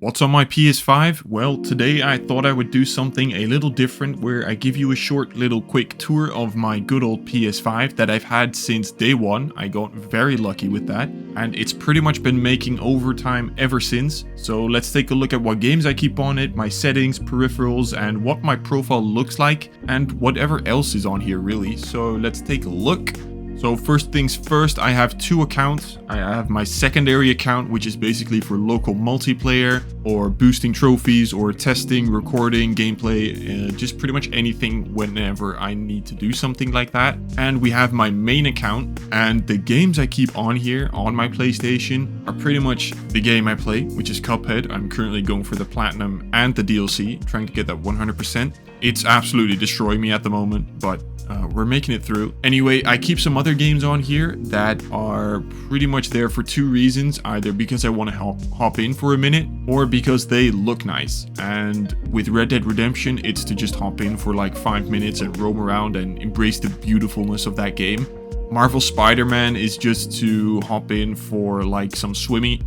What's on my PS5? Well, today I thought I would do something a little different where I give you a short little quick tour of my good old PS5 that I've had since day one. I got very lucky with that, and it's pretty much been making overtime ever since. So let's take a look at what games I keep on it, my settings, peripherals, and what my profile looks like, and whatever else is on here really. So let's take a look. So first things first, I have two accounts. I have my secondary account, which is basically for local multiplayer or boosting trophies or testing, recording, gameplay, just pretty much anything whenever I need to do something like that. And we have my main account, and the games I keep on here on my PlayStation are pretty much the game I play, which is Cuphead. I'm currently going for the Platinum and the DLC, trying to get that 100%. It's absolutely destroying me at the moment, but we're making it through. Anyway, I keep some other games on here that are pretty much there for two reasons. Either because I want to hop in for a minute, or because they look nice. And with Red Dead Redemption, it's to just hop in for like 5 minutes and roam around and embrace the beautifulness of that game. Marvel Spider-Man is just to hop in for like some swinging,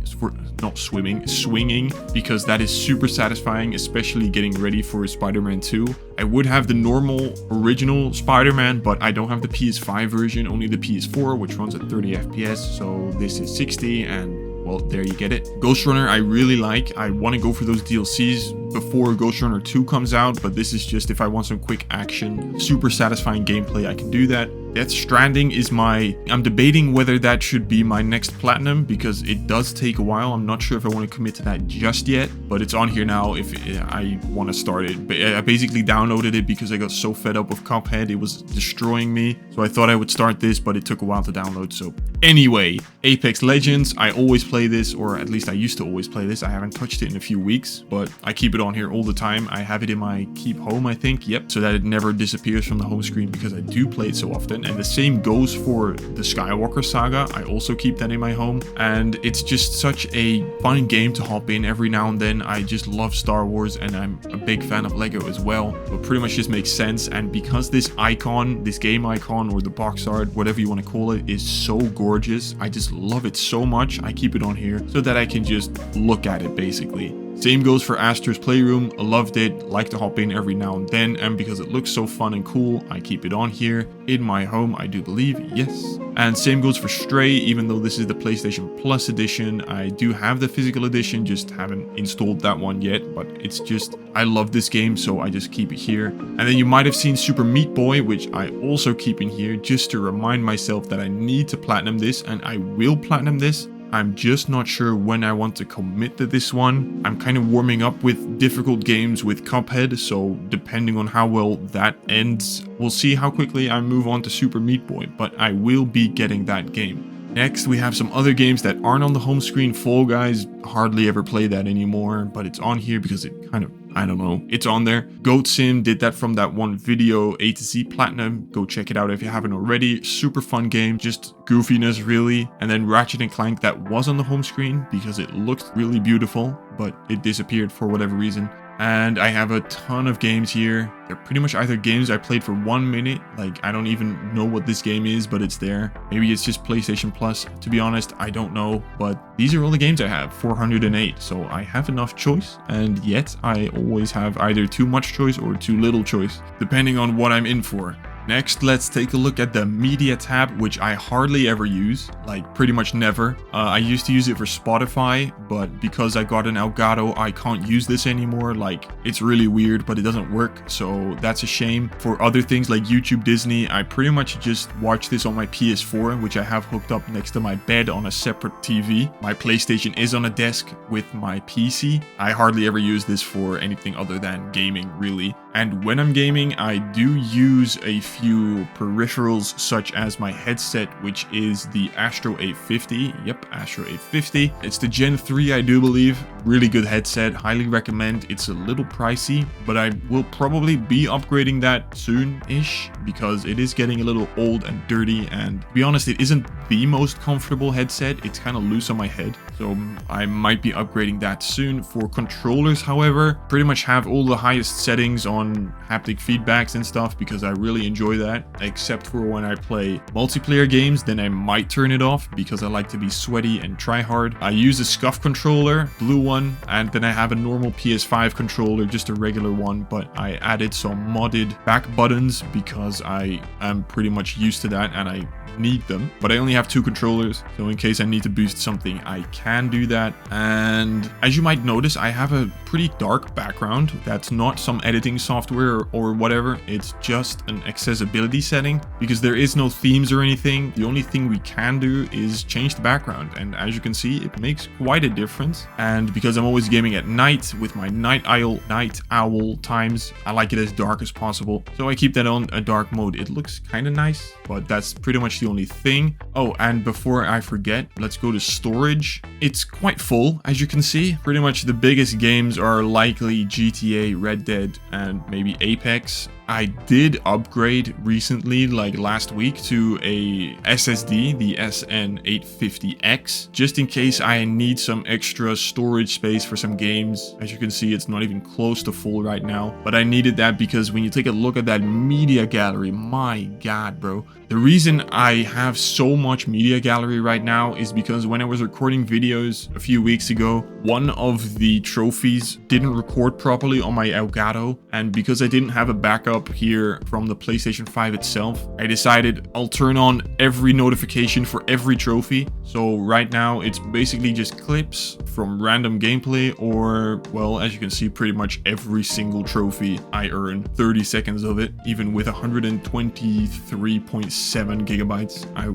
because that is super satisfying, especially getting ready for Spider-Man 2. I would have the normal original Spider-Man, but I don't have the PS5 version, only the PS4, which runs at 30 FPS, so this is 60, and well, there you get it. Ghost Runner I really like. I want to go for those DLCs before Ghost Runner 2 comes out, but this is just if I want some quick action, super satisfying gameplay, I can do that. Death Stranding is I'm debating whether that should be my next Platinum, because it does take a while. I'm not sure if I want to commit to that just yet, but it's on here now if I want to start it. But I basically downloaded it because I got so fed up with Cuphead. It was destroying me, so I thought I would start this, but it took a while to download. So anyway, Apex Legends, I always play this, or at least I used to always play this. I haven't touched it in a few weeks, but I keep it on here all the time. I have it in my keep home, I think, yep, so that it never disappears from the home screen because I do play it so often. And the same goes for the Skywalker Saga. I also keep that in my home, and it's just such a fun game to hop in every now and then. I just love Star Wars, and I'm a big fan of Lego as well, but pretty much just makes sense. And because this icon, this game icon, or the box art, whatever you want to call it, is so gorgeous, I just love it so much. I keep it on here so that I can just look at it basically. Same goes for Astro's Playroom. I loved it, like to hop in every now and then, and because it looks so fun and cool, I keep it on here in my home, I do believe, yes. And same goes for Stray. Even though this is the PlayStation Plus edition, I do have the physical edition, just haven't installed that one yet, but it's just, I love this game, so I just keep it here. And then you might have seen Super Meat Boy, which I also keep in here just to remind myself that I need to platinum this, and I will platinum this. I'm just not sure when I want to commit to this one. I'm kind of warming up with difficult games with Cuphead, so depending on how well that ends, we'll see how quickly I move on to Super Meat Boy, but I will be getting that game. Next, we have some other games that aren't on the home screen. Fall Guys, hardly ever play that anymore, but it's on here because it kind of, I don't know, it's on there. Goat Sim, did that from that one video, A to Z Platinum. Go check it out if you haven't already. Super fun game, just goofiness really. And then Ratchet & Clank, that was on the home screen because it looked really beautiful, but it disappeared for whatever reason. And I have a ton of games here. They're pretty much either games I played for 1 minute, like I don't even know what this game is, but it's there. Maybe it's just PlayStation Plus, to be honest, I don't know. But these are all the games I have, 408, so I have enough choice, and yet I always have either too much choice or too little choice, depending on what I'm in for. Next, let's take a look at the media tab, which I hardly ever use, like pretty much never. I used to use it for Spotify, but because I got an Elgato, I can't use this anymore. Like, it's really weird, but it doesn't work, so that's a shame. For other things like YouTube, Disney, I pretty much just watch this on my PS4, which I have hooked up next to my bed on a separate TV. My PlayStation is on a desk with my PC. I hardly ever use this for anything other than gaming, really. And when I'm gaming, I do use a few peripherals such as my headset, which is the Astro A50. Yep, Astro A50. It's the Gen 3, I do believe. Really good headset, highly recommend. It's a little pricey, but I will probably be upgrading that soon-ish because it is getting a little old and dirty, and to be honest, it isn't the most comfortable headset. It's kind of loose on my head, so I might be upgrading that soon. For controllers, however, pretty much have all the highest settings on haptic feedbacks and stuff because I really enjoy enjoy that, except for when I play multiplayer games. Then I might turn it off because I like to be sweaty and try hard. I use a SCUF controller, blue one, and then I have a normal PS5 controller, just a regular one, but I added some modded back buttons because I am pretty much used to that and I need them. But I only have 2 controllers, so in case I need to boost something, I can do that. And as you might notice, I have a pretty dark background. That's not some editing software or whatever. It's just an accessibility setting because there is no themes or anything. The only thing we can do is change the background, and as you can see, it makes quite a difference. And because I'm always gaming at night with my night owl times, I like it as dark as possible, so I keep that on a dark mode. It looks kind of nice, but that's pretty much the only thing. Oh, and before I forget, let's go to storage. It's quite full, as you can see. Pretty much the biggest games are likely GTA, Red Dead, and maybe Apex. I did upgrade recently, like last week, to a SSD, the SN850X, just in case I need some extra storage space for some games. As you can see, it's not even close to full right now, but I needed that because when you take a look at that media gallery, my god, bro. The reason I have so much media gallery right now is because when I was recording videos a few weeks ago, one of the trophies didn't record properly on my Elgato, and because I didn't have a backup here from the PlayStation 5 itself, I decided I'll turn on every notification for every trophy. So right now it's basically just clips from random gameplay, or, well, as you can see, pretty much every single trophy I earn 30 seconds of it, even with 123.7 gigabytes. I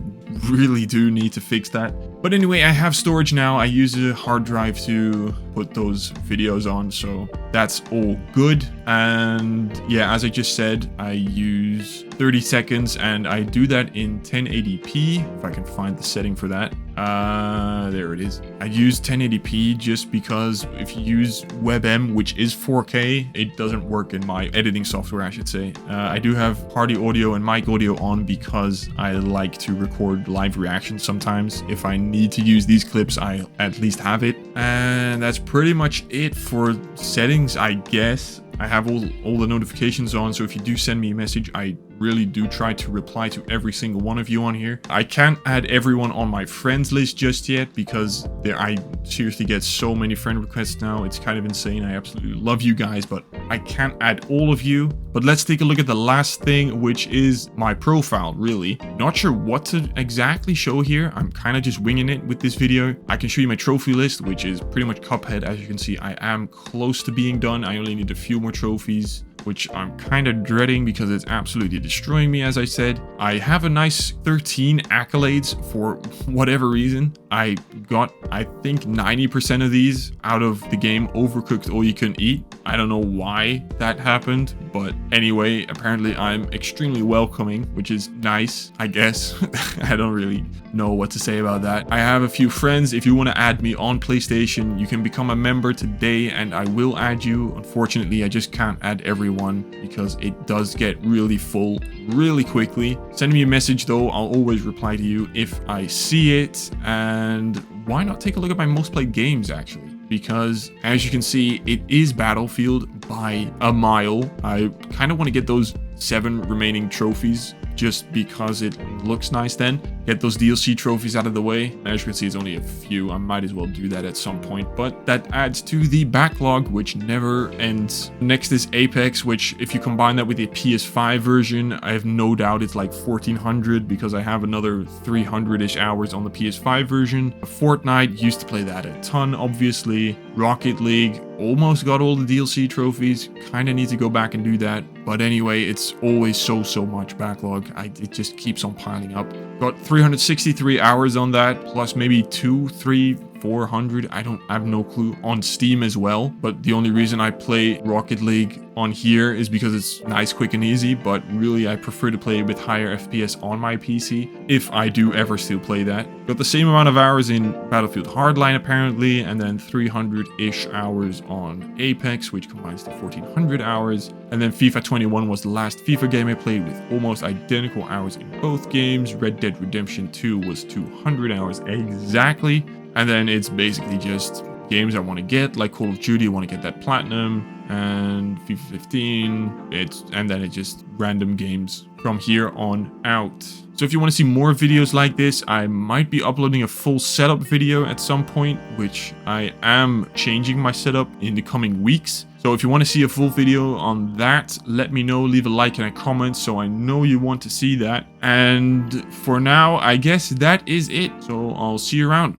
really do need to fix that. But anyway, I have storage now. I use a hard drive to put those videos on, so that's all good. And yeah, as I just said, I use 30 seconds and I do that in 1080p, if I can find the setting for that. There it is. I use 1080p just because if you use WebM, which is 4K, it doesn't work in my editing software, I should say. I do have party audio and mic audio on because I like to record live reactions sometimes. If I need to use these clips, I at least have it. And that's pretty much it for settings, I guess. I have all the notifications on, so if you do send me a message, I really do try to reply to every single one of you on here. I can't add everyone on my friends list just yet because I seriously get so many friend requests now. It's kind of insane. I absolutely love you guys, but I can't add all of you. But let's take a look at the last thing, which is my profile, really. Not sure what to exactly show here. I'm kind of just winging it with this video. I can show you my trophy list, which is pretty much Cuphead. As you can see, I am close to being done. I only need a few more trophies, which I'm kind of dreading because it's absolutely destroying me, as I said. I have a nice 13 accolades for whatever reason. I got, I think, 90% of these out of the game Overcooked All You Can Eat. I don't know why that happened, but anyway, apparently I'm extremely welcoming, which is nice, I guess. I don't really know what to say about that. I have a few friends. If you want to add me on PlayStation, you can become a member today and I will add you. Unfortunately, I just can't add everyone because it does get really full really quickly. Send me a message though. I'll always reply to you if I see it. And why not take a look at my most played games, actually? Because as you can see, it is Battlefield by a mile. I kind of want to get those 7 remaining trophies just because it looks nice then. Get those DLC trophies out of the way. As you can see, it's only a few. I might as well do that at some point, but that adds to the backlog, which never ends. Next is Apex, which if you combine that with the PS5 version, I have no doubt it's like 1400 because I have another 300-ish hours on the PS5 version. Fortnite, used to play that a ton, obviously. Rocket League, almost got all the DLC trophies. Kind of need to go back and do that. But anyway, it's always so much backlog. It just keeps on piling up. Got 363 hours on that, plus maybe 200, 300, 400, I have no clue, on Steam as well. But the only reason I play Rocket League on here is because it's nice, quick, and easy. But really, I prefer to play with higher FPS on my PC, if I do ever still play that. Got the same amount of hours in Battlefield Hardline, apparently, and then 300-ish hours on Apex, which combines to 1400 hours. And then FIFA 21 was the last FIFA game I played with almost identical hours in both games. Red Dead Redemption 2 was 200 hours exactly. And then it's basically just games I want to get, like Call of Duty, I want to get that platinum, and FIFA 15, and then it's just random games from here on out. So if you want to see more videos like this, I might be uploading a full setup video at some point, which I am changing my setup in the coming weeks. So if you want to see a full video on that, let me know, leave a like and a comment so I know you want to see that. And for now, I guess that is it. So I'll see you around.